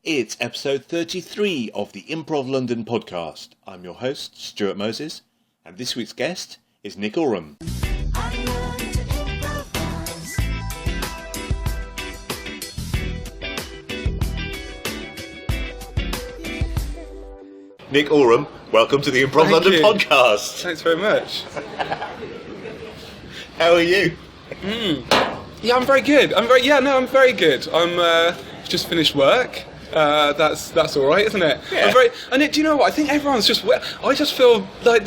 It's episode 33 of the Improv London podcast. I'm your host, Stuart Moses, and this week's guest is Nick Oram. Nick Oram, welcome to the Improv London podcast. Thanks very much. How are you? Yeah, I'm very good. I'm very good. I'm just finished work. That's all right, isn't it? Yeah. And do you know what? I think everyone's just. I just feel like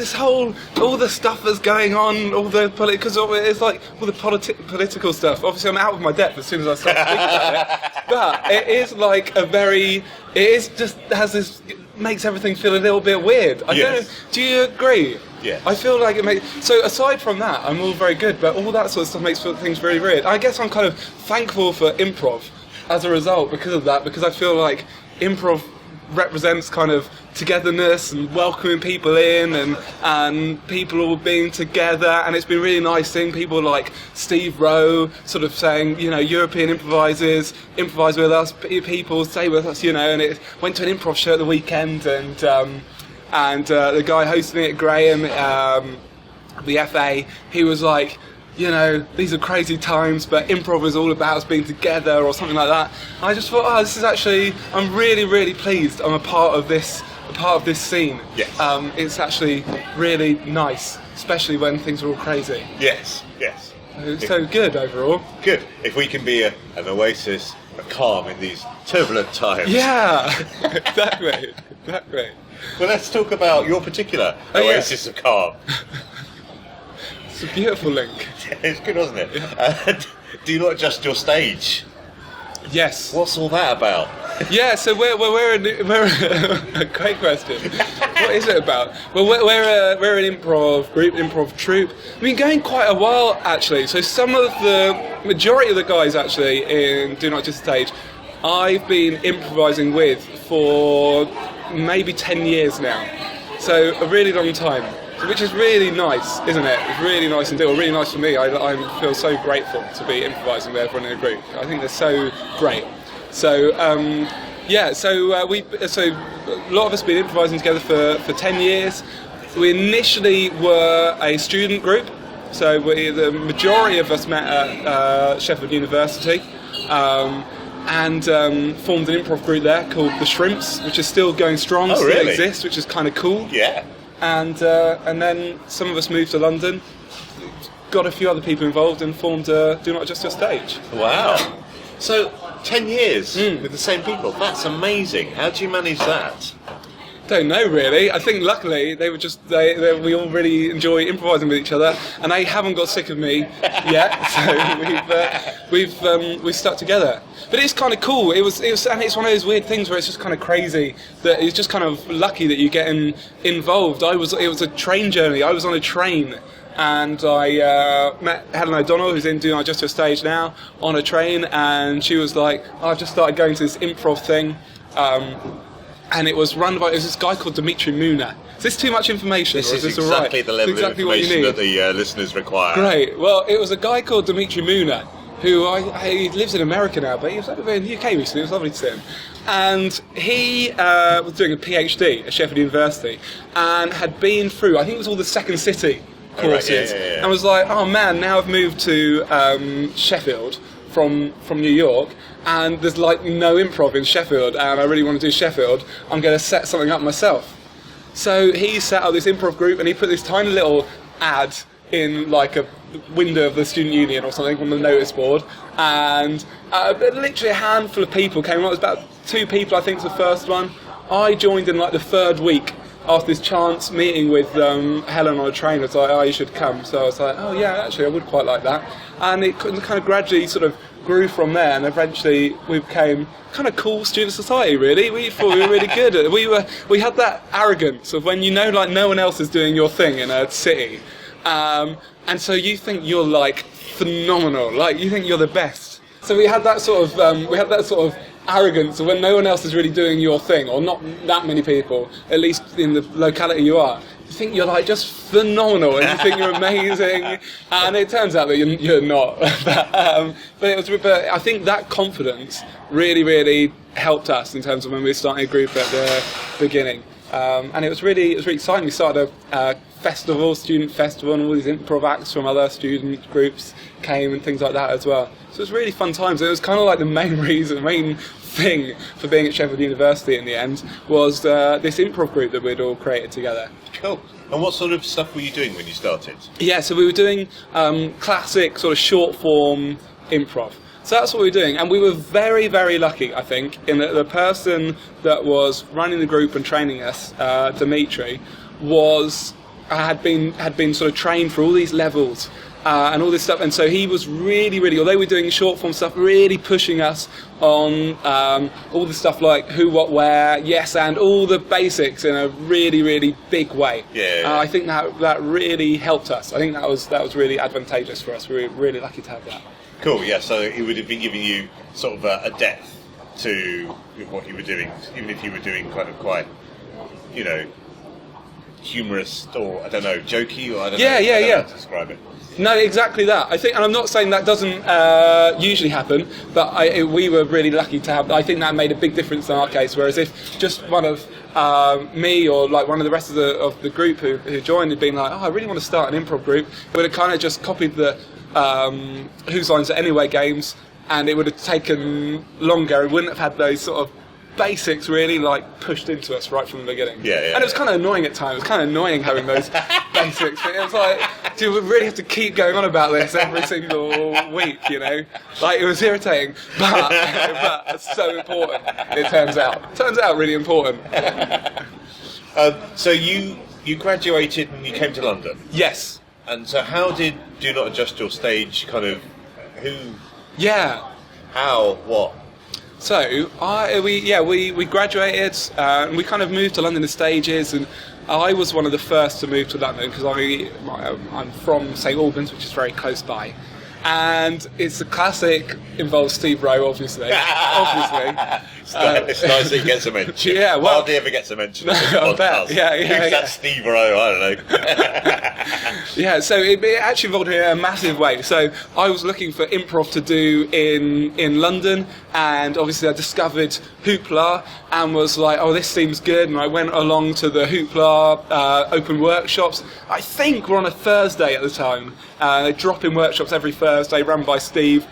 all the stuff that's going on, all the because it's like all the political stuff. Obviously, I'm out of my depth as soon as I start speaking about it. But it is like makes everything feel a little bit weird. I don't know. Do you agree? Yeah. I feel like it makes. So aside from that, I'm all very good. But all that sort of stuff makes things really weird. I guess I'm kind of thankful for improv as a result because of that. Because I feel like improv represents kind of togetherness and welcoming people in and people all being together, and it's been really nice seeing people like Steve Rowe sort of saying, you know, European improvisers, improvise with us, people stay with us, you know, and it went to an improv show at the weekend, and the guy hosting it, Graham, the FA, he was like, you know, these are crazy times, but improv is all about us being together or something like that. And I just thought, this is actually, I'm really, really pleased I'm a part of this scene. Yes. It's actually really nice, especially when things are all crazy. Yes. So good overall. Good. If we can be an oasis of calm in these turbulent times. Yeah, exactly. Well, let's talk about your particular oasis of calm. It's a beautiful link. It's good, wasn't it? Yeah. Do not adjust your stage. Yes. What's all that about? Yeah, so we're a great question. What is it about? Well, we're an improv group, improv troupe. We've been going quite a while actually. So majority of the guys actually in DoNotAdjustYourStage, I've been improvising with for maybe 10 years now. So a really long time. Which is really nice, isn't it? It's really nice indeed, or really nice for me. I feel so grateful to be improvising with everyone in a group. I think they're so great. So a lot of us have been improvising together for 10 years. We initially were a student group, so the majority of us met at Sheffield University, and formed an improv group there called The Shrimps, which is still going strong, still really? exists, which is kind of cool. Yeah. And then some of us moved to London, got a few other people involved, and formed DoNotAdjustYourStage. Wow. So, 10 years with the same people. That's amazing. How do you manage that? Don't know really. I think luckily we all really enjoy improvising with each other, and they haven't got sick of me yet. So we've stuck together. But it's kind of cool. It was, and it's one of those weird things where it's just kind of crazy that it's just kind of lucky that you get involved. It was a train journey. I was on a train, and I met Helen O'Donnell, who's in DoNotAdjustYourStage now, on a train, and she was like, I've just started going to this improv thing. And it was run by this guy called Demitri Muna. Is this too much information? This or is this exactly all right? the level of information that the listeners require. Great. Well, it was a guy called Demitri Muna, who he lives in America now, but he was over in the UK recently. It was lovely to see him. And he was doing a PhD at Sheffield University and had been through, I think it was all the Second City courses, yeah. and was like, oh man, now I've moved to Sheffield from New York, and there's like no improv in Sheffield, and I really want to do Sheffield. I'm going to set something up myself. So he set up this improv group, and he put this tiny little ad in like a window of the student union or something on the notice board, and literally a handful of people came on. It was about 2 people, I think, was the first one. I joined in like the 3rd week after this chance meeting with Helen on a train. I was like, oh, you should come. So I was like, oh yeah, actually I would quite like that. And it kind of gradually sort of grew from there, and eventually we became kind of cool student society, really. We thought we were really good at it. We had that arrogance of when you know like no one else is doing your thing in a city, and so you think you're like phenomenal, like you think you're the best. So we had that sort of arrogance of when no one else is really doing your thing, or not that many people, at least in the locality you are. think you're like just phenomenal, and you think you're amazing, and it turns out that you're not. But I think that confidence really helped us in terms of when we were starting a group at the beginning. And it was really exciting. We started a student festival, and all these improv acts from other student groups came and things like that as well. So it was really fun times. It was kind of like the main thing for being at Sheffield University in the end was this improv group that we'd all created together. Cool. And what sort of stuff were you doing when you started? Yeah, so we were doing classic sort of short form improv. So that's what we were doing, and we were very, very lucky, I think, in that the person that was running the group and training us, Demitri, had been sort of trained for all these levels and all this stuff, and so he was really, although we were doing short form stuff, really pushing us on all the stuff like who, what, where, yes, and all the basics in a really big way. Yeah. I think that really helped us. I think that was really advantageous for us. We were really lucky to have that. Cool, yeah, so it would have been giving you sort of a depth to what you were doing, even if you were doing kind of quite, humorous or, I don't know, jokey, or I don't know how to describe it. No, exactly that. I think, and I'm not saying that doesn't usually happen, but we were really lucky to have. I think that made a big difference in our case. Whereas if just one of me or like one of the rest of the group who joined had been like, I really want to start an improv group, we'd have kind of just copied the Whose Lines Are Anyway games, and it would have taken longer. It wouldn't have had those sort of basics really like pushed into us right from the beginning. Yeah. And it was kind of annoying at times. It was kind of annoying having those basics. It was like, do we really have to keep going on about this every single week, Like, it was irritating, but it's so important, it turns out. It turns out really important. So you graduated and you came to London? Yes. And so how did Do Not Adjust Your Stage kind of, how, what? So we graduated and we kind of moved to Londonist stages, and I was one of the first to move to London because I'm from St Albans, which is very close by, and it's a classic, involves Steve Rowe, obviously. It's nice that he gets a mention. Yeah, well, hardly ever gets a mention on this I podcast. bet. Yeah. That Steve Rowe? I don't know. Yeah, so it actually involved me in a massive way. So I was looking for improv to do in London, and obviously I discovered Hoopla and was like, oh, this seems good, and I went along to the Hoopla open workshops. I think we're on a Thursday at the time. They drop in workshops every Thursday, run by Steve.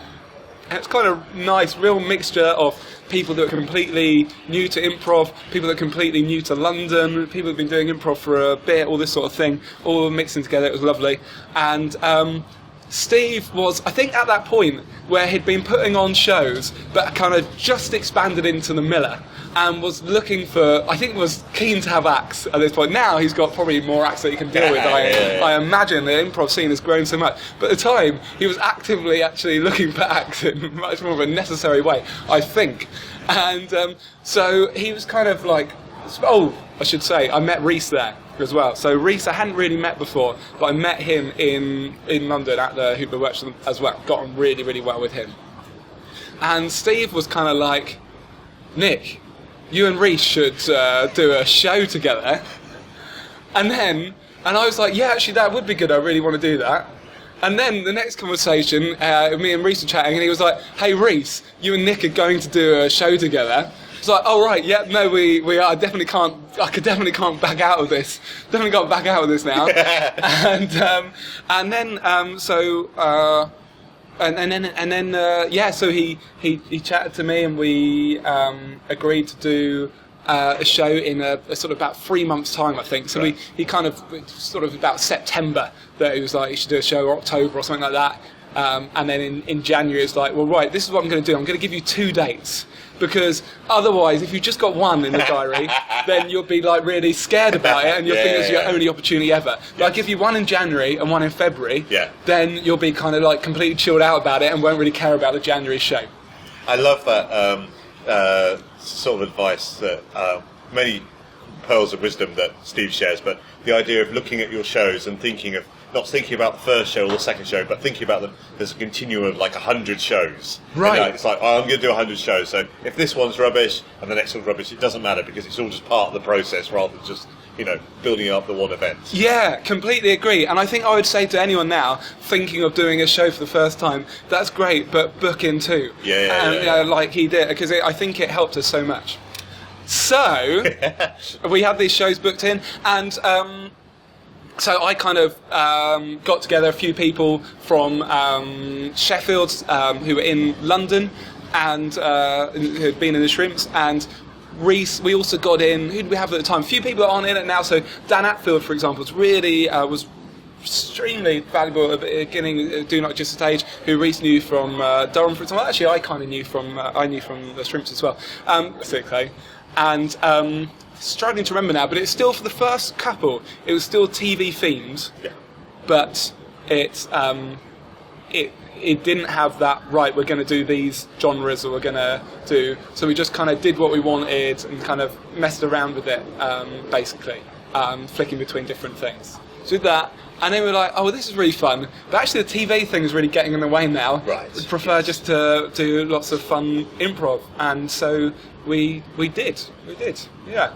And it's kind of nice, real mixture of people that are completely new to improv, people that are completely new to London, people who've been doing improv for a bit, all this sort of thing, all mixing together. It was lovely. And Steve was, I think, at that point where he'd been putting on shows, but kind of just expanded into the Miller, and was looking for, I think was keen to have acts at this point. Now he's got probably more acts that he can deal with. I imagine the improv scene has grown so much. But at the time, he was actively actually looking for acts in much more of a necessary way, I think. And so he was kind of like, I should say, I met Reese there as well. So Reese I hadn't really met before, but I met him in London at the Hoopla workshop as well. Got on really well with him. And Steve was kind of like, Nick, you and Reese should do a show together. And I was like, yeah, actually that would be good, I really want to do that. And then the next conversation, me and Reese were chatting, and he was like, hey Reese, you and Nick are going to do a show together. It's like, oh right, yeah, no, we are. I definitely can't back out of this. Definitely can't back out of this now. So he chatted to me, and we agreed to do a show in a sort of about 3 months' time, I think. So right. he kind of sort of about September that he was like, you should do a show, or October or something like that. And then in January it's like, well, right, this is what I'm going to do. I'm going to give you 2 dates. Because otherwise, if you've just got one in the diary, then you'll be like really scared about it, and you'll think it's your only opportunity ever. But I give you one in January and one in February, then you'll be kind of like completely chilled out about it and won't really care about the January show. I love that sort of advice, that many pearls of wisdom that Steve shares, but the idea of looking at your shows and not thinking about the first show or the second show, but thinking about them, there's a continuum of like 100 shows. Right. And it's like, oh, I'm going to do 100 shows, so if this one's rubbish and the next one's rubbish, it doesn't matter, because it's all just part of the process rather than just building up the one event. Yeah, completely agree. And I think I would say to anyone now thinking of doing a show for the first time, that's great, but book in too. Yeah. Like he did, because I think it helped us so much. So we had these shows booked in, and so I kind of got together a few people from Sheffield who were in London and who had been in the Shrimps, and Reese. We also got in, who did we have at the time? A few people that aren't in it now. So Dan Atfield, for example, was extremely valuable at the beginning. Do Not Adjust Your Stage, who Reese knew from Durham, for example. Actually, I kind of knew from the Shrimps as well. Basically, and struggling to remember now, but it's still, for the first couple, it was still TV themed, but it didn't have that, right, we're going to do these genres, or we're going to do, so we just kind of did what we wanted and kind of messed around with it, basically, flicking between different things. So did that, and then we were like, oh, well, this is really fun, but actually the TV thing is really getting in the way now. Right. We'd prefer just to do lots of fun improv, and so we did, yeah.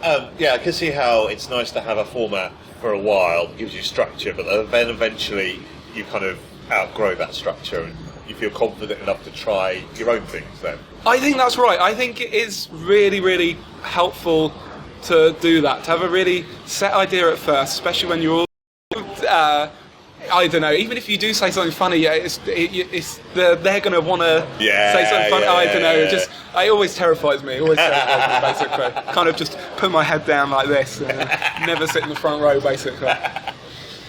I can see how it's nice to have a format for a while, it gives you structure, but then eventually you kind of outgrow that structure and you feel confident enough to try your own things then. I think that's right. I think it is really, really helpful to do that, to have a really set idea at first, especially when you're all... I don't know, even if you do say something funny, they're going to want to say something funny. I don't know, it always terrifies me, basically. Kind of just put my head down like this and never sit in the front row, basically.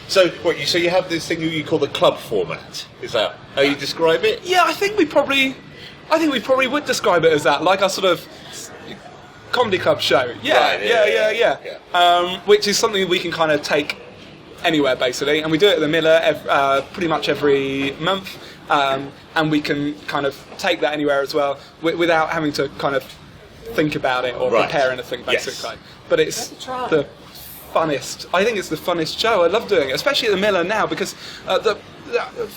So you have this thing you call the club format. Is that how you describe it? Yeah, I think we probably would describe it as that, like our sort of comedy club show. Yeah. Which is something we can kind of take anywhere, basically, and we do it at the Miller pretty much every month, and we can kind of take that anywhere as well without having to kind of think about it or prepare anything, basically. Yes. But it's the funnest. I think it's the funnest show. I love doing it, especially at the Miller now, because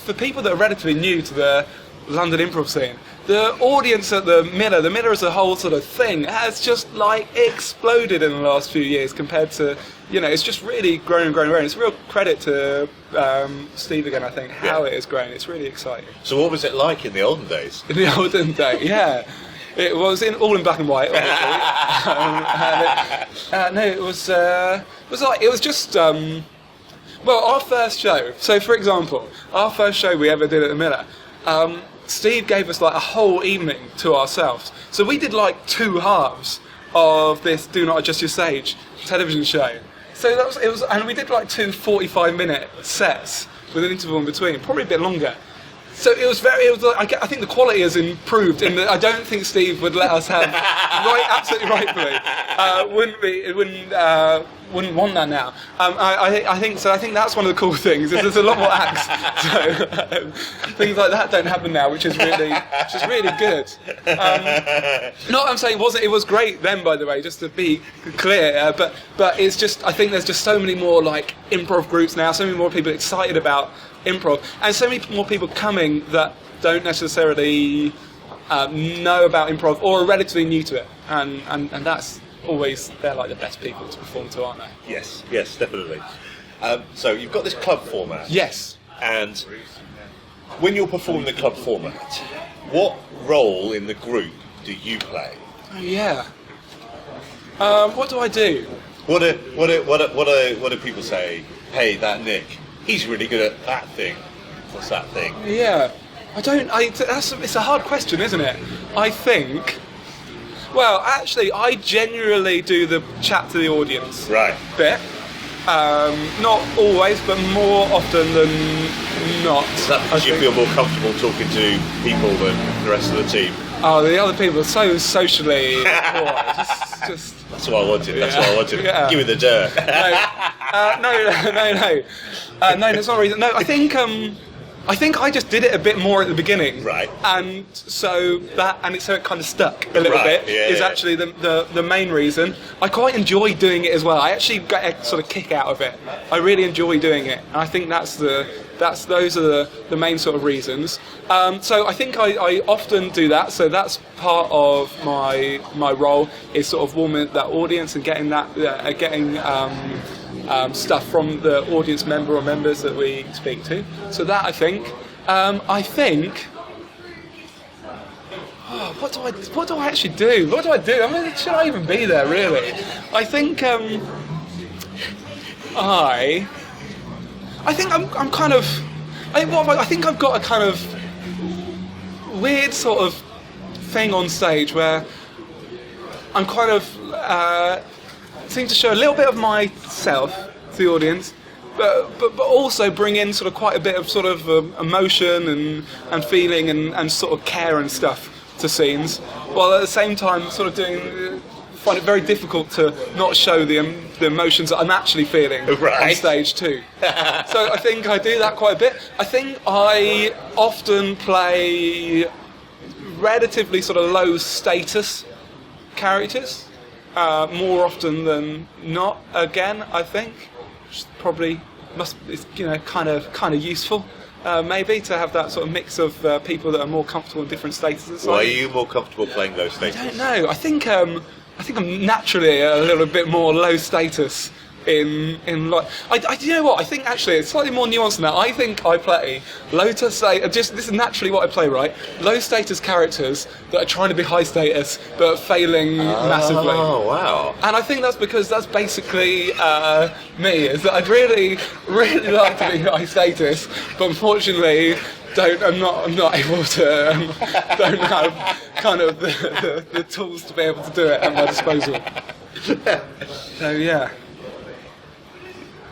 for people that are relatively new to the London improv scene, the audience at the Miller as a whole sort of thing has just like exploded in the last few years compared to, it's just really grown and grown and grown. It's a real credit to Steve again, I think, how it has grown. It's really exciting. So what was it like in the olden days? In the olden days, yeah. It was all in black and white, obviously. It was just our first show. So, for example, our first show we ever did at the Miller, Steve gave us like a whole evening to ourselves. So we did like 2 halves of this Do Not Adjust Your Stage television show. So it was, and we did like 2 45-minute sets with an interval in between, probably a bit longer. So I think the quality has improved in that I don't think Steve would let us have, absolutely rightfully, wouldn't want that now. I think so. I think that's one of the cool things. Is there's a lot more acts, so things like that don't happen now, which is really good. Not I'm saying it was great then, by the way, just to be clear. But it's just, I think there's just so many more like improv groups now, so many more people excited about improv, and so many more people coming that don't necessarily know about improv or are relatively new to it, and that's always, they're like the best people to perform to, aren't they? Yes, definitely. So you've got this club format. Yes. And when you're performing the club format, what role in the group do you play? Oh, yeah. What do I do? What do people say? Hey, that Nick, he's really good at that thing. What's that thing? Yeah. It's a hard question, isn't it? I think... Well, actually, I genuinely do the chat to the audience bit. Not always, but more often than not. Is that because you feel more comfortable talking to people than the rest of the team? Oh, the other people are so socially poor. Just That's what I wanted. Yeah. Give me the dirt. No, that's not the reason. No, I think I think I just did it a bit more at the beginning, Right. And so it kind of stuck a little Right, bit. yeah, is yeah. actually the main reason. I quite enjoy doing it as well. I actually get a sort of kick out of it. I really enjoy doing it, and I think those are the main sort of reasons. So I think I often do that. So that's part of my role, is sort of warming that audience and getting stuff from the audience member or members that we speak to. So that I think. What do I actually do? What do I do? I mean, should I even be there really? I think I think I'm kind of. I think I've got a kind of weird sort of thing on stage where I'm kind of seem to show a little bit of myself to the audience, but also bring in sort of quite a bit of sort of emotion and feeling and sort of care and stuff to scenes, while at the same time sort of find it very difficult to not show the emotions that I'm actually feeling on stage too. So I think I do that quite a bit. I think I often play relatively sort of low status characters, more often than not. Again, I think which probably is kind of useful. Maybe to have that sort of mix of people that are more comfortable in different statuses. Why are you more comfortable playing low status? I don't know. I think I'm naturally a little bit more low status in like. You know what? I think actually it's slightly more nuanced than that. I think I play low to say. This is naturally what I play, right? Low status characters that are trying to be high status but are failing massively. Oh wow! And I think that's because that's basically me. Is that I'd really like to be high status, but unfortunately. I'm not able to. Don't have kind of the tools to be able to do it at my disposal. So yeah.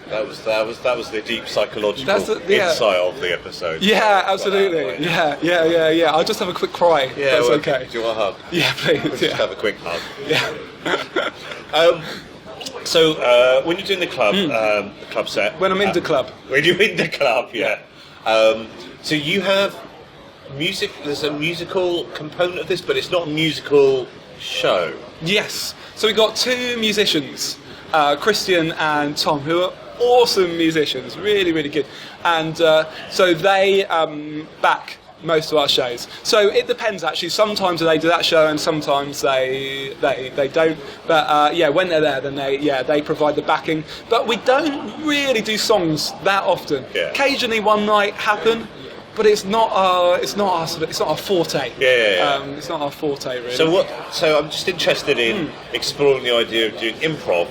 That was the deep psychological yeah. insight of the episode. Yeah, absolutely. Yeah. I'll just have a quick cry. Yeah, that's well, okay. Do you want a hug? Yeah, please. Let's just have a quick hug. Yeah. So when you're doing the club set. When I'm in the club. When you're in the club, yeah. So you have music. There's a musical component of this, but it's not a musical show. Yes. So we've got two musicians, Christian and Tom, who are awesome musicians, really, really good. And so they back most of our shows. So it depends actually. Sometimes they do that show and sometimes they don't. But when they're there, then they provide the backing. But we don't really do songs that often. Yeah. Occasionally one might happen. But it's not our forte. Yeah. It's not our forte, really. So I'm just interested in exploring the idea of doing improv.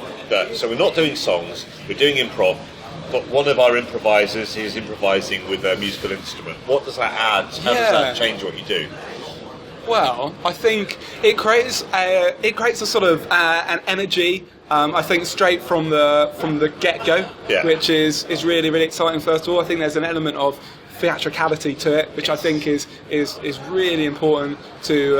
So we're not doing songs, we're doing improv, but one of our improvisers is improvising with a musical instrument. What does that add? How does that change what you do? Well, I think it creates a sort of an energy. I think straight from the get-go, which is really, really exciting. First of all, I think there's an element of theatricality to it, which I think is really important to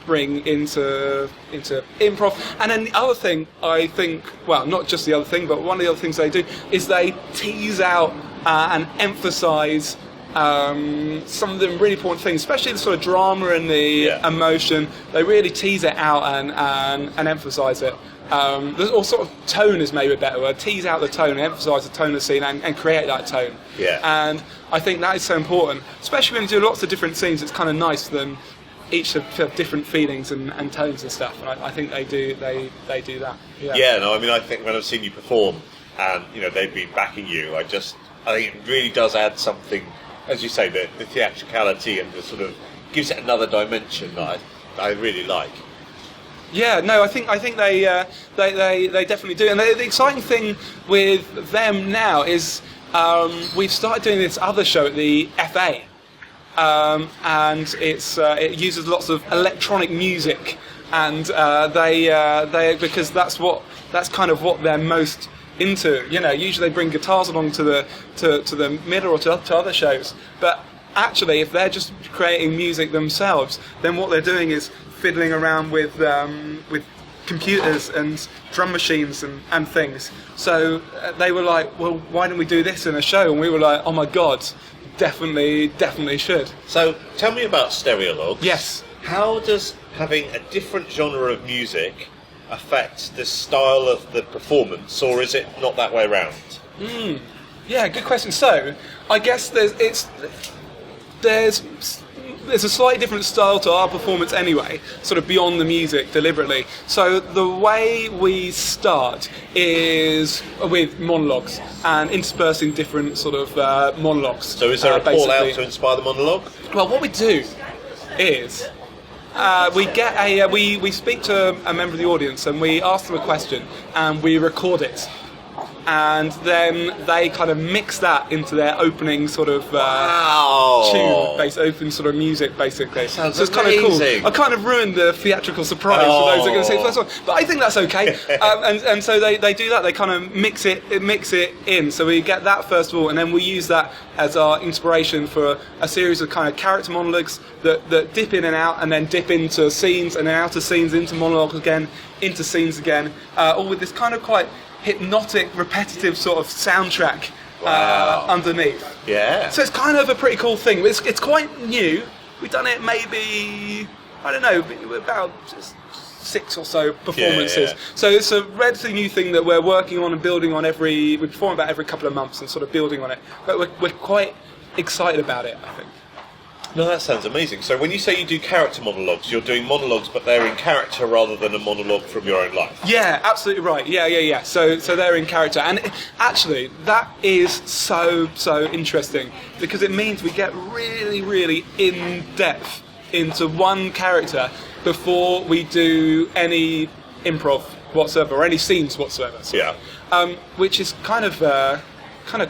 bring into improv. And then the other thing, I think, well, not just the other thing, but one of the other things they do is they tease out and emphasise some of the really important things, especially the sort of drama and the emotion. They really tease it out and emphasise it. There's all sort of tone is maybe a better word. Tease out the tone and emphasise the tone of the scene and create that tone. Yeah. And I think that is so important, especially when you do lots of different scenes. It's kind of nice for them each to have different feelings and tones and stuff. And I think they do that. Yeah. No, I mean, I think when I've seen you perform and they've been backing you, I think it really does add something, as you say, the theatricality and the sort of gives it another dimension that I really like. Yeah, no, I think they definitely do. And the exciting thing with them now is we've started doing this other show at the FA, and it uses lots of electronic music, and they because that's kind of what they're most into. Usually they bring guitars along to the middle or to other shows, but actually if they're just creating music themselves, then what they're doing is fiddling around with computers and drum machines and things. So they were like, well, why don't we do this in a show? And we were like, oh my god, definitely should. So tell me about stereologues. Yes. How does having a different genre of music affect the style of the performance, or is it not that way around? Yeah, good question. So I guess there's a slightly different style to our performance anyway, sort of beyond the music deliberately. So the way we start is with monologues and interspersing different sort of monologues. So is there a call out to inspire the monologue? Well, what we do is we speak to a member of the audience and we ask them a question and we record it. And then they kind of mix that into their opening sort of tune, open sort of music, basically. So it's kind of cool. I kind of ruined the theatrical surprise for those that are going to see the first one, but I think that's okay. And so they do that. They kind of mix it in. So we get that first of all, and then we use that as our inspiration for a series of kind of character monologues that dip in and out, and then dip into scenes, and then out of scenes into monologues again, into scenes again, all with this kind of quite hypnotic, repetitive sort of soundtrack underneath. Yeah. So it's kind of a pretty cool thing. It's quite new. We've done it maybe, I don't know, about 6 or so performances. Yeah. So it's a relatively new thing that we're working on and building on we perform about every couple of months and sort of building on it. But we're quite excited about it, I think. No, that sounds amazing. So when you say you do character monologues, you're doing monologues, but they're in character rather than a monologue from your own life. Yeah, absolutely right. Yeah. So they're in character, and actually that is so interesting because it means we get really, really in depth into one character before we do any improv whatsoever or any scenes whatsoever. Yeah. Which is kind of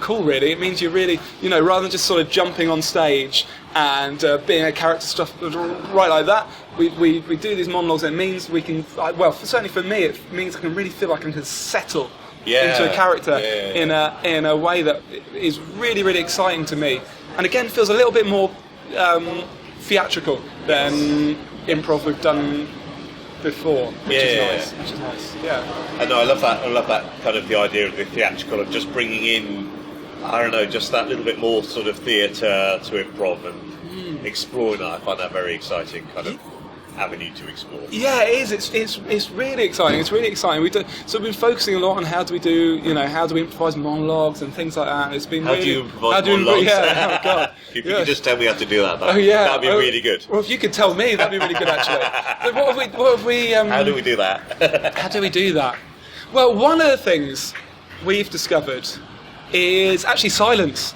cool, really. It means you're really, rather than just sort of jumping on stage and being a character stuff right like that, we do these monologues, and it means we can, certainly for me, it means I can really feel like I can settle into a character in a way that is really, really exciting to me, and again feels a little bit more theatrical than improv we've done before, which is nice. Yeah. I know, I love that kind of the idea of the theatrical, of just bringing in, I don't know, just that little bit more sort of theatre to improv and exploring that. I find that very exciting kind of avenue to explore. Yeah, it is. It's really exciting. It's really exciting. We've been focusing a lot on how do we improvise monologues and things like that. And it's been how do you improvise monologues? Yeah, oh God. If you could just tell me how to do that, that'd be really good. Well, if you could tell me, that'd be really good actually. So what have we? How do we do that? How do we do that? Well, one of the things we've discovered is actually silence,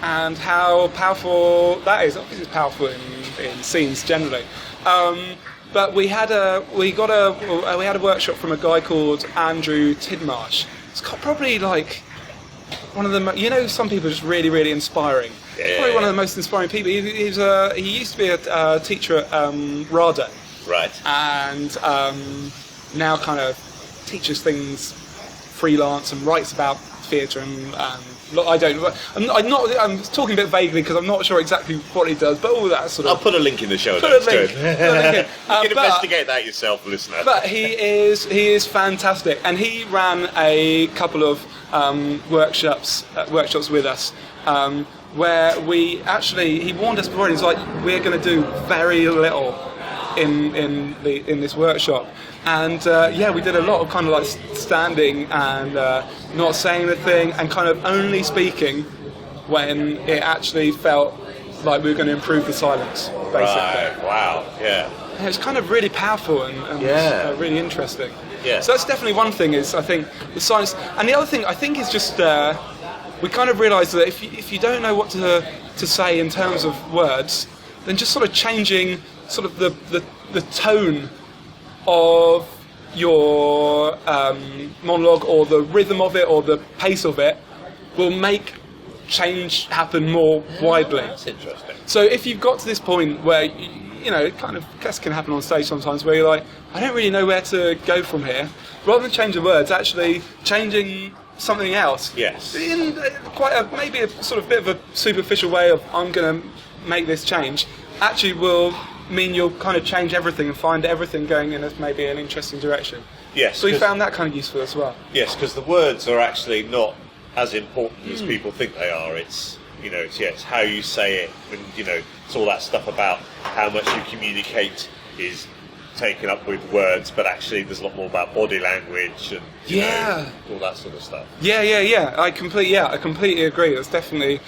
and how powerful that is. Obviously, it's powerful in scenes generally. But we had a workshop from a guy called Andrew Tidmarsh. It's probably like one of the some people are just really, really inspiring. Yeah. Probably one of the most inspiring people. He used to be a teacher at RADA, right? And now kind of teaches things freelance and writes about theatre and I'm talking a bit vaguely because I'm not sure exactly what he does, but all that sort of. I'll put a link in the show notes. You can investigate that yourself, listener. But he is fantastic, and he ran a couple of workshops with us, where he warned us before. He's like, we're going to do very little in this workshop. And we did a lot of kind of like standing and not saying anything and kind of only speaking when it actually felt like we were going to improve the silence, basically. Right, wow, yeah. And it's kind of really powerful and really interesting. Yeah. So that's definitely one thing, is I think the silence. And the other thing I think is just we kind of realised that if you don't know what to say in terms of words, then just sort of changing sort of the tone of your monologue, or the rhythm of it, or the pace of it, will make change happen more widely. That's interesting. So if you've got to this point where it kind of can happen on stage sometimes, where you're like, I don't really know where to go from here, rather than changing words, actually changing something else. Yes. In maybe a sort of bit of a superficial way of, I'm going to make this change, actually will mean you'll kind of change everything and find everything going in as maybe an interesting direction. Yes. So we found that kind of useful as well. Yes, because the words are actually not as important as people think they are. It's it's how you say it, and it's all that stuff about how much you communicate is taken up with words, but actually there's a lot more about body language and all that sort of stuff. I completely agree. That's definitely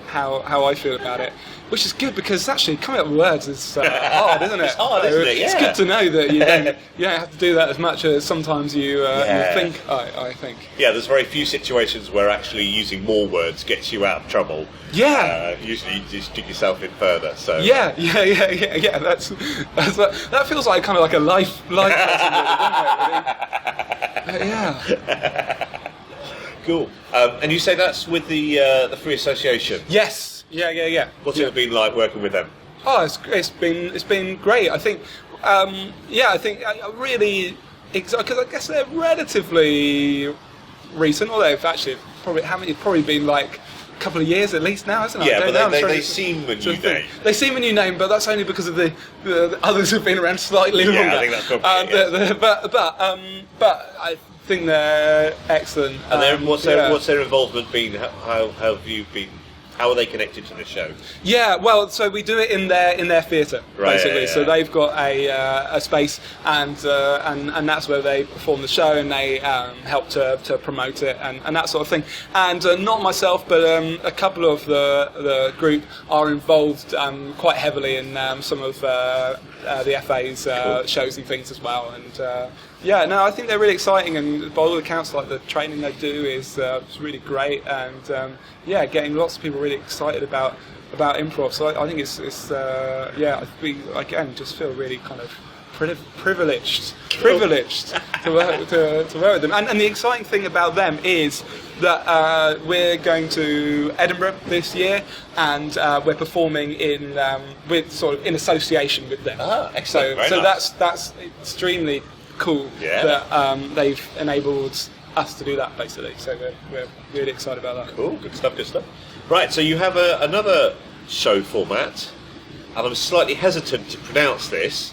how I feel about it, which is good because actually coming up with words is hard, isn't it? It's hard, isn't it? Yeah. It's good to know that you don't have to do that as much as sometimes you think. I think. Yeah, there's very few situations where actually using more words gets you out of trouble. Yeah. Usually you just dig yourself in further. So. Yeah. That feels like kind of like a life lesson, doesn't it? Yeah. Cool. And you say that's with the Free Association? Yes. Yeah. What's it been like working with them? Oh, it's been great. I think. I think really, because I guess they're relatively recent, although actually it's probably been like a couple of years at least now, hasn't it? Yeah, but they seem a new name. They seem a new name, but that's only because of the others who've been around slightly longer. Yeah, I think that's probably it. But I think they're excellent. And then what's their involvement been? How have you been? How are they connected to the show? Yeah, well, so we do it in their theatre, basically. Yeah. So they've got a space, and that's where they perform the show, and they help to promote it and that sort of thing. And not myself, but a couple of the group are involved quite heavily in some of the FA's shows and things as well. And I think they're really exciting, and by all accounts, like the training they do is really great, and getting lots of people really excited about improv. So I think I just feel really kind of privileged to work with them. And the exciting thing about them is that we're going to Edinburgh this year, and we're performing in association with them. Ah, excellent. So nice. that's extremely cool that they've enabled us to do that, basically. So we're really excited about that. Cool, good stuff. Right, so you have another show format, and I'm slightly hesitant to pronounce this.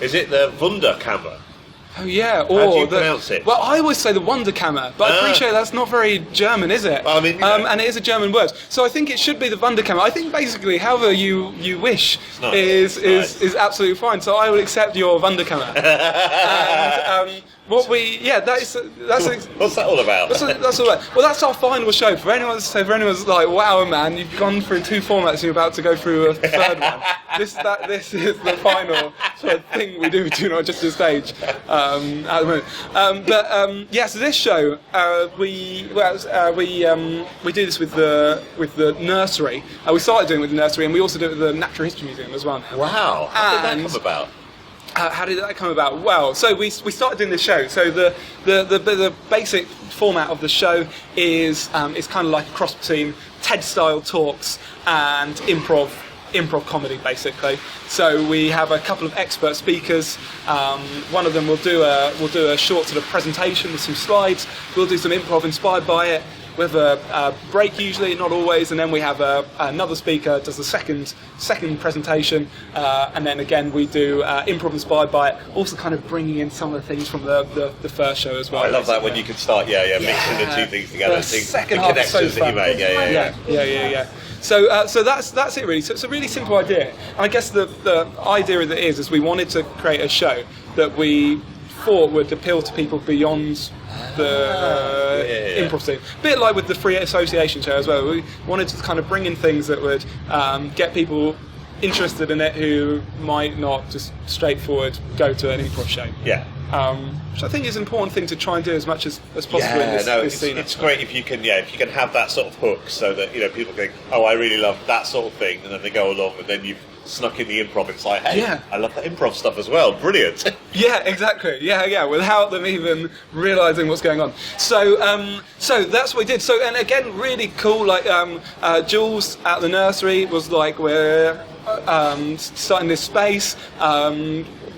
Is it the Wunderkammer? Oh yeah, or how do you pronounce it? Well, I always say the Wunderkammer, but I appreciate that's not very German, is it? Well, I mean, and it is a German word, so I think it should be the Wunderkammer. I think basically, however you wish nice. is absolutely fine. So I will accept your Wunderkammer. And that's what's that all about? That's all about. Well, that's our final show. For anyone's like, wow, man, you've gone through 2 formats, and you're about to go through a third one. This is the final sort of thing we do with DoNotAdjustYourStage at the moment. So this show we do this with the nursery. We started doing it with the nursery, and we also do it with the Natural History Museum as well. Wow, how did that come about? How did that come about? Well, so we started doing this show. So the basic format of the show is kind of like a cross between TED-style talks and improv comedy, basically. So we have a couple of expert speakers. One of them will do a short sort of presentation with some slides. We'll do some improv inspired by it. We have a break usually, not always, and then we have another speaker does the second presentation, and then again we do improv inspired by it, also kind of bringing in some of the things from the first show as well. I love that when you can start mixing the two things together, the second half is so fun. That you make. Yeah. So that's it really. So it's a really simple idea, and I guess the idea of it is we wanted to create a show that we thought would appeal to people beyond the improv scene. A bit like with the Free Association show as well. We wanted to kind of bring in things that would get people interested in it who might not just straightforward go to an improv show. Yeah. Which I think is an important thing to try and do as much as possible in this scene. It's great if you can have that sort of hook, so that people think, oh, I really love that sort of thing, and then they go along, and then you've snuck in the improv. It's like, hey, I love that improv stuff as well. Brilliant. Yeah, exactly. Yeah. Without them even realising what's going on. So that's what we did. So, and again, really cool. Like Jules at the nursery was like, we're starting this space.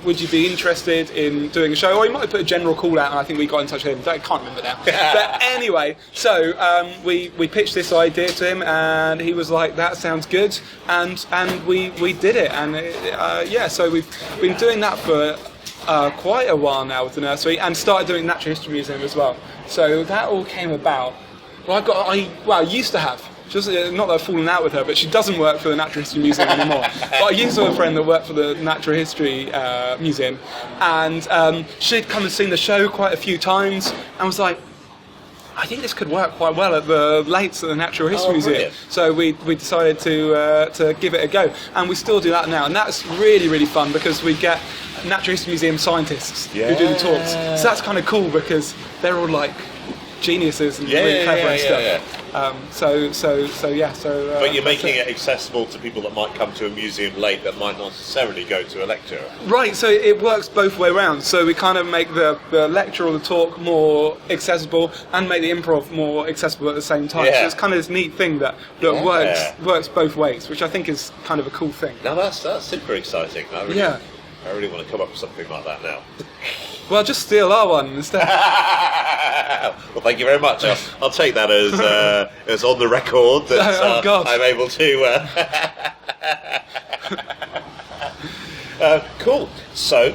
Would you be interested in doing a show? Or he might have put a general call out, and I think we got in touch with him. I can't remember now. But anyway, so we pitched this idea to him, and he was like, that sounds good. And we did it. And so we've been doing that for quite a while now with the nursery, and started doing Natural History Museum as well. So that all came about. Well, I used to have Just not that I've fallen out with her, but she doesn't work for the Natural History Museum anymore. But I used to have a friend that worked for the Natural History Museum, and she'd come and seen the show quite a few times, and was like, I think this could work quite well at the Lates at the Natural History Museum. Brilliant. So we decided to give it a go, and we still do that now, and that's really, really fun because we get Natural History Museum scientists who do the talks. So that's kind of cool because they're all like geniuses and really clever and stuff. But you're making it accessible to people that might come to a museum late that might not necessarily go to a lecture. Right, so it works both way around. So we kind of make the lecture or the talk more accessible and make the improv more accessible at the same time. Yeah. So it's kind of this neat thing that works both ways, which I think is kind of a cool thing. Now that's super exciting. I really want to come up with something like that now. Well, just steal our one instead. Well, thank you very much. I'll take that as on the record that I'm able to. Cool. So,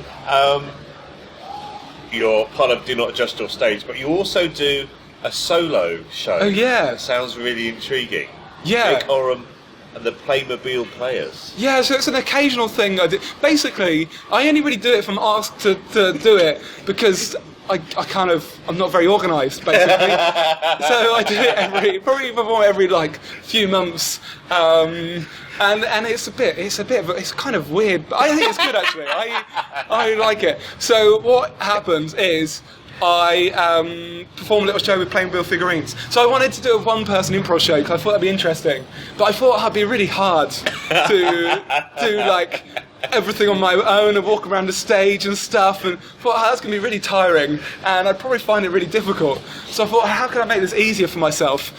you're part of Do Not Adjust Your Stage, but you also do a solo show. Oh yeah. That sounds really intriguing. Yeah. Jake Oram and the Playmobil Players. Yeah, so it's an occasional thing I do. Basically, I only really do it if I'm asked to do it because I'm not very organised, basically. So I do it every like few months, and it's kind of weird, but I think it's good actually. I like it. So what happens is I perform a little show with Playmobil figurines. So I wanted to do a one-person improv show because I thought that'd be interesting. But I thought it'd be really hard to do like everything on my own and walk around the stage and stuff, and thought that's going to be really tiring and I'd probably find it really difficult. So I thought, how can I make this easier for myself?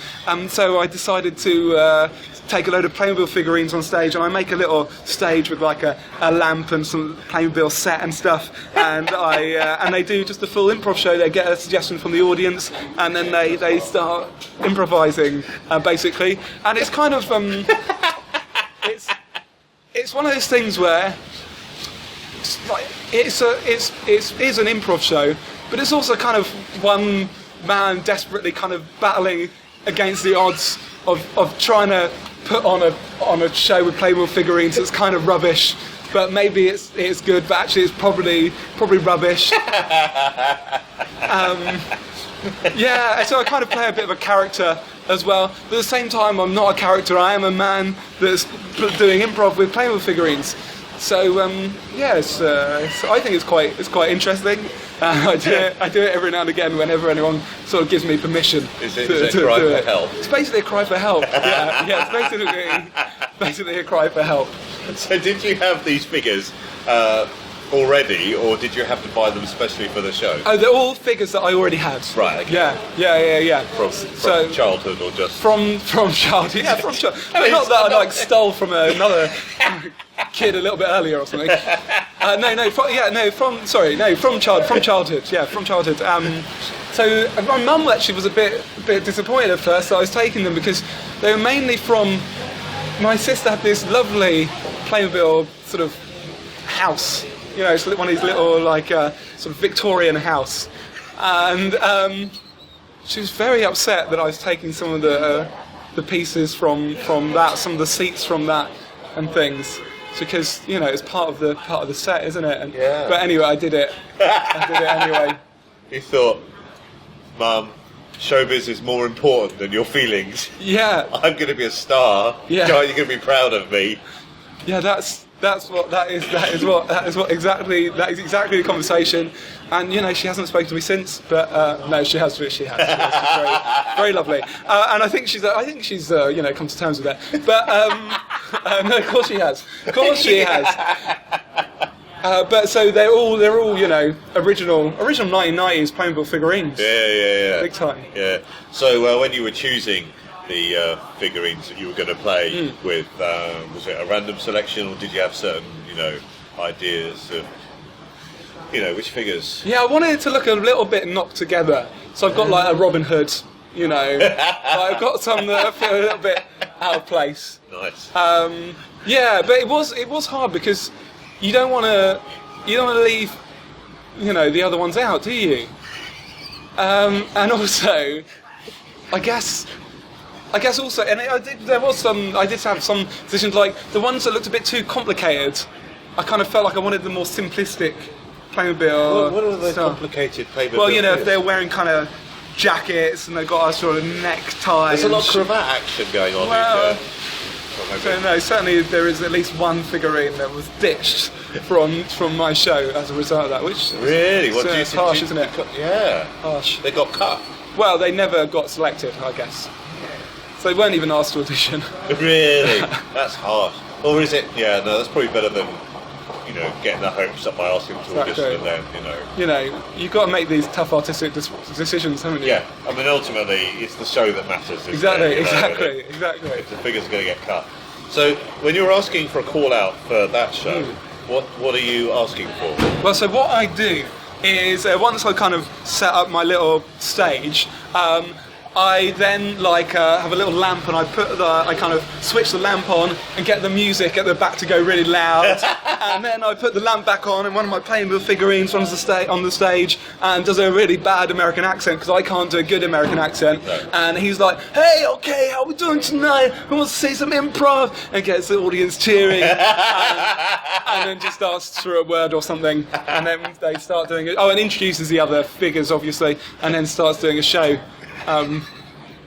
So I decided to take a load of Playmobil figurines on stage, and I make a little stage with like a lamp and some Playmobil set and stuff, and and they do just a full improv show. They get a suggestion from the audience, and then they start improvising basically, and it's kind of it's one of those things where it is an improv show, but it's also kind of one man desperately kind of battling against the odds of trying to put on a show with Playmobil figurines that's kind of rubbish, but maybe it's good, but actually it's probably rubbish. Yeah, so I kind of play a bit of a character as well, but at the same time I'm not a character, I am a man that's doing improv with Playmobil figurines. So I think it's quite interesting. I do it every now and again whenever anyone sort of gives me permission. Is it a cry for help? It's basically a cry for help. Yeah, it's basically a cry for help. So did you have these figures already, or did you have to buy them especially for the show? Oh, they're all figures that I already had. Right. Okay. Yeah. From childhood, or just from childhood? Yeah, from childhood. Not that I like stole from another kid a little bit earlier or something. From childhood. Yeah, from childhood. So my mum actually was a bit disappointed at first that I was taking them because they were mainly from. My sister had this lovely Playmobil sort of house. You know, it's one of these little, like, sort of Victorian house. And she was very upset that I was taking some of the pieces from that, some of the seats from that and things. Because, you know, it's part of the set, isn't it? And, yeah. But anyway, I did it anyway. You thought, Mum, showbiz is more important than your feelings. Yeah. I'm going to be a star. Yeah. You're going to be proud of me. Yeah, that is exactly the conversation, and you know she hasn't spoken to me since, but no, she has. She's very, very lovely, and I think she's come to terms with it. But no, of course she has. But so they're all original 1990s Playmobil figurines. Yeah. Big time. Yeah. So when you were choosing the figurines that you were going to play with, was it a random selection, or did you have certain, ideas of, which figures? Yeah, I wanted it to look a little bit knocked together. So I've got like a Robin Hood, I've got some that feel a little bit out of place. Nice. Yeah, but it was hard because you don't want to leave, the other ones out, do you? And also, I guess I guess also, and I did have some decisions, like the ones that looked a bit too complicated. I kind of felt like I wanted the more simplistic Playmobil. What are the stuff. complicated Playmobil? Well, if they're wearing kind of jackets and they've got a sort of necktie. There's a lot of cravat action going on. So no, certainly there is at least one figurine that was ditched from my show as a result of that. Which really, what do you it's harsh, isn't it? Yeah, harsh. They got cut. Well, they never got selected, I guess. So they weren't even asked to audition. Really, that's harsh. Or is it? Yeah, no, that's probably better than getting the hopes up by asking to audition and then you've got to make these tough artistic decisions, haven't you? Yeah, I mean ultimately it's the show that matters. Exactly. If the figure's going to get cut. So when you're asking for a call out for that show, what are you asking for? Well, so what I do is once I kind of set up my little stage, I then have a little lamp and I kind of switch the lamp on and get the music at the back to go really loud, and then I put the lamp back on and one of my Playmobil figurines runs on the stage and does a really bad American accent because I can't do a good American accent, and he's like, "Hey, okay, how we doing tonight? Who wants to see some improv?" and gets the audience cheering and then just starts through a word or something, and then they start doing it. Oh, and introduces the other figures obviously, and then starts doing a show. And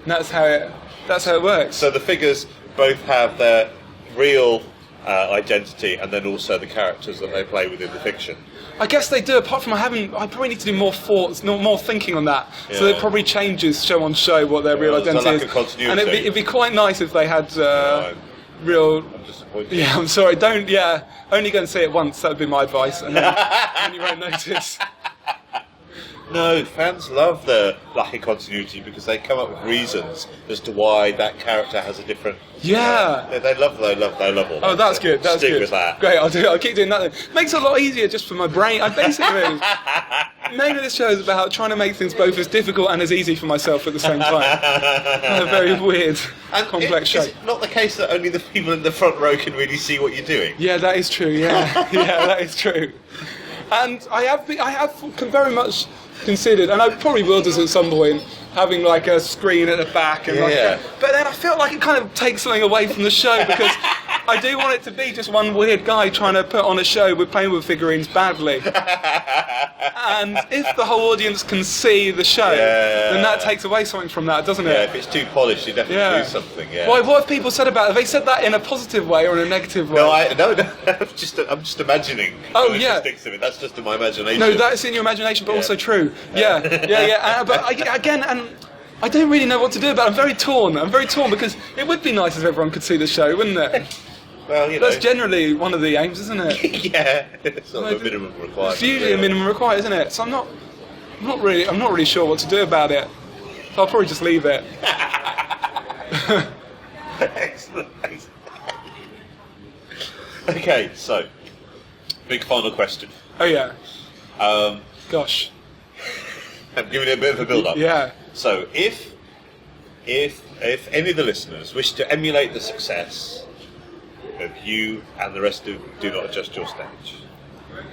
that's how it works. So the figures both have their real identity and then also the characters that they play within the fiction. I guess they do. Apart from I probably need to do more thoughts, more thinking on that. Yeah. So it probably changes show on show what their real identity is. Continuity. And it'd be quite nice if they had real. I'm disappointed. Yeah, I'm sorry. Don't. Yeah, only go and see it once. That would be my advice, and then you won't notice. No, fans love the lack of continuity because they come up with reasons as to why that character has a different. Yeah, they love all that. Oh, that's good. That's Stick good. with that. Great. I'll keep doing that. Then. Makes it a lot easier just for my brain. I basically maybe this show is about trying to make things both as difficult and as easy for myself at the same time. A very weird, complex show. Is it not the case that only the people in the front row can really see what you're doing? Yeah, that is true. Yeah, yeah, that is true. And I have very much considered, and I probably will do at some point, having like a screen at the back and but then I feel like it kind of takes something away from the show because I do want it to be just one weird guy trying to put on a show with Playmobil figurines badly. And if the whole audience can see the show, then that takes away something from that, doesn't it? Yeah, if it's too polished, you definitely lose something. Yeah. Why? What have people said about it? Have they said that in a positive way or in a negative way? No. I'm just imagining. Oh yeah. Sticks to it. That's just in my imagination. No, that's in your imagination, but also true. Yeah. But again, and I don't really know what to do about it. I'm very torn because it would be nice if everyone could see the show, wouldn't it? Well, that's generally one of the aims, isn't it? Yeah, it's not a minimum required. It's usually a minimum required, isn't it? So I'm not really sure what to do about it. So I'll probably just leave it. Excellent. Okay, so big final question. Oh yeah. Gosh. I'm giving it a bit of a build-up. Yeah. So if any of the listeners wish to emulate the success of you and the rest of Do Not Adjust Your Stage,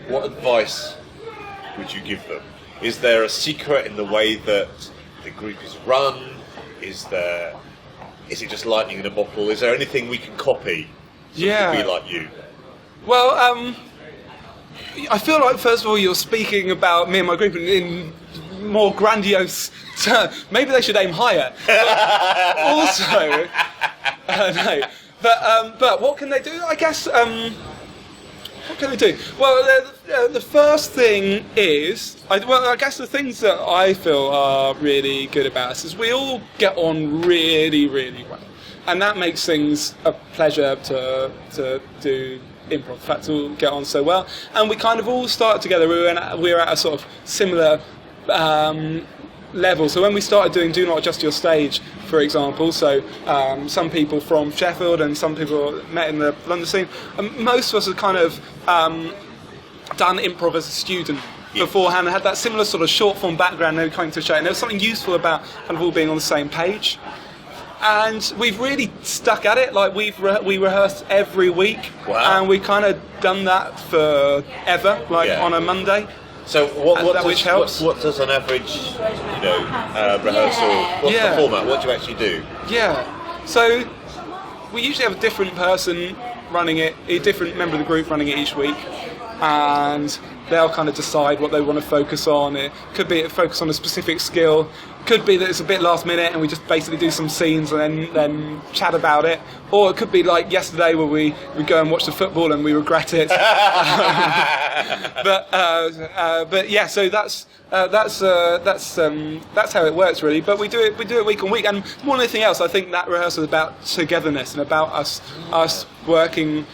what advice would you give them? Is there a secret in the way that the group is run? Is it just lightning in a bottle? Is there anything we can copy so we can be like you? Well, I feel like first of all you're speaking about me and my group in more grandiose terms. Maybe they should aim higher. But also, no. But what can they do? I guess. What can they do? Well, the first thing is, I guess the things that I feel are really good about us is we all get on really, really well, and that makes things a pleasure to do improv. In fact, we all get on so well, and we kind of all start together. We were at a sort of similar level. So when we started doing Do Not Adjust Your Stage, for example, so some people from Sheffield and some people met in the London scene, most of us had kind of done improv as a student beforehand and had that similar sort of short form background. They were coming to a show, and there was something useful about kind of all being on the same page. And we've really stuck at it. Like we rehearsed every week, and we kind of done that forever, on a Monday. So what does an average, rehearsal? What's the format? What do you actually do? Yeah. So we usually have a different person running it, a different member of the group running it each week, and they'll kind of decide what they want to focus on. It could be a focus on a specific skill. Could be that it's a bit last minute and we just basically do some scenes and then chat about it. Or it could be like yesterday where we go and watch the football and we regret it. But yeah, so that's how it works really. But we do it week on week. And more than anything else, I think that rehearsal is about togetherness and about us working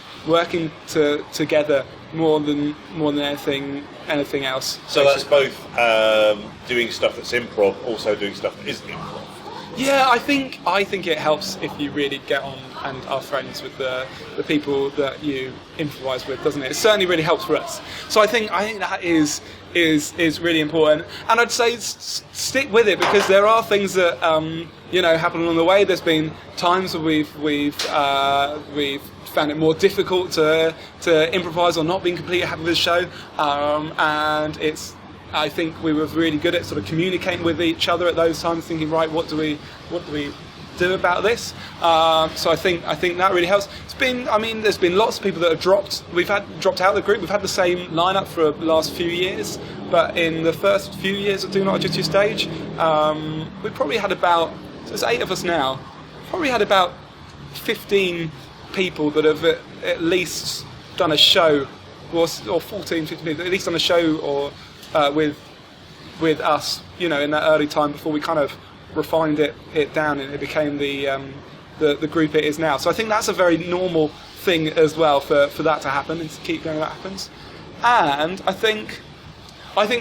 together more than anything else. So that's both doing stuff that's improv, also doing stuff that isn't improv. Yeah, I think it helps if you really get on and are friends with the people that you improvise with, doesn't it? It certainly really helps for us. So I think that is really important. And I'd say stick with it, because there are things that happen along the way. There's been times where we've found it more difficult to improvise or not being completely happy with the show, and I think we were really good at sort of communicating with each other at those times, thinking, right, what do we do about this? So I think that really helps. There's been lots of people that have dropped. We've had dropped out of the group. We've had the same lineup for the last few years, but in the first few years of DoNotAdjustYourStage, we probably had about, so there's 8 of us now, probably had about 15 people that have at least done a show, or 14, 15 people, at least done a show or with us, in that early time before we kind of refined it down and it became the group it is now. So I think that's a very normal thing as well for that to happen and to keep going that happens. And I think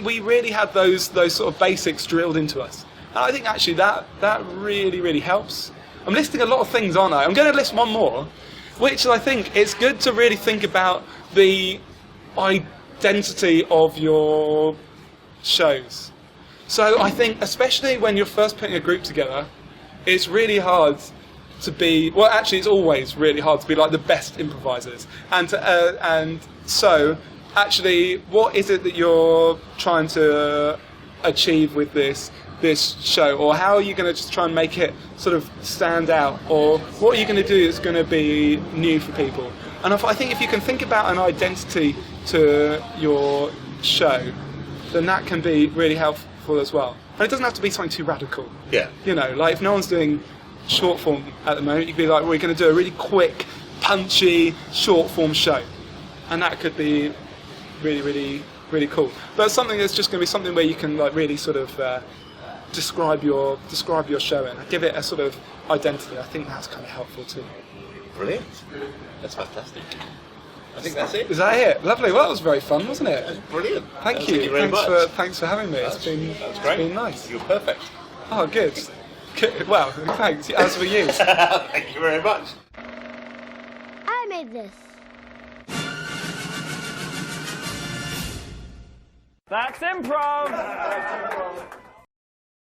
we really had those sort of basics drilled into us. And I think actually that really, really helps. I'm listing a lot of things, aren't I? I'm going to list one more, which I think it's good to really think about the identity of your shows. So I think, especially when you're first putting a group together, it's really hard to be, well, actually it's always really hard to be like the best improvisers. And so actually, what is it that you're trying to achieve with this show, or how are you going to just try and make it sort of stand out, or what are you going to do that's going to be new for people? And I think if you can think about an identity to your show, then that can be really helpful as well. And it doesn't have to be something too radical. Yeah. Like if no one's doing short form at the moment, you could be like, we're going to do a really quick, punchy, short form show. And that could be really, really, really cool. But something that's just going to be something where you can like really sort of describe your show and give it a sort of identity. I think that's kind of helpful too. Brilliant. That's fantastic. I think that's it. Is that it? Lovely. Well, that was very fun, wasn't it? That's brilliant. Thank you very much. Thanks for having me. That's great. It's been nice. You're perfect. Oh, good. Well, thanks. As for you. Thank you very much. I made this. That's improv!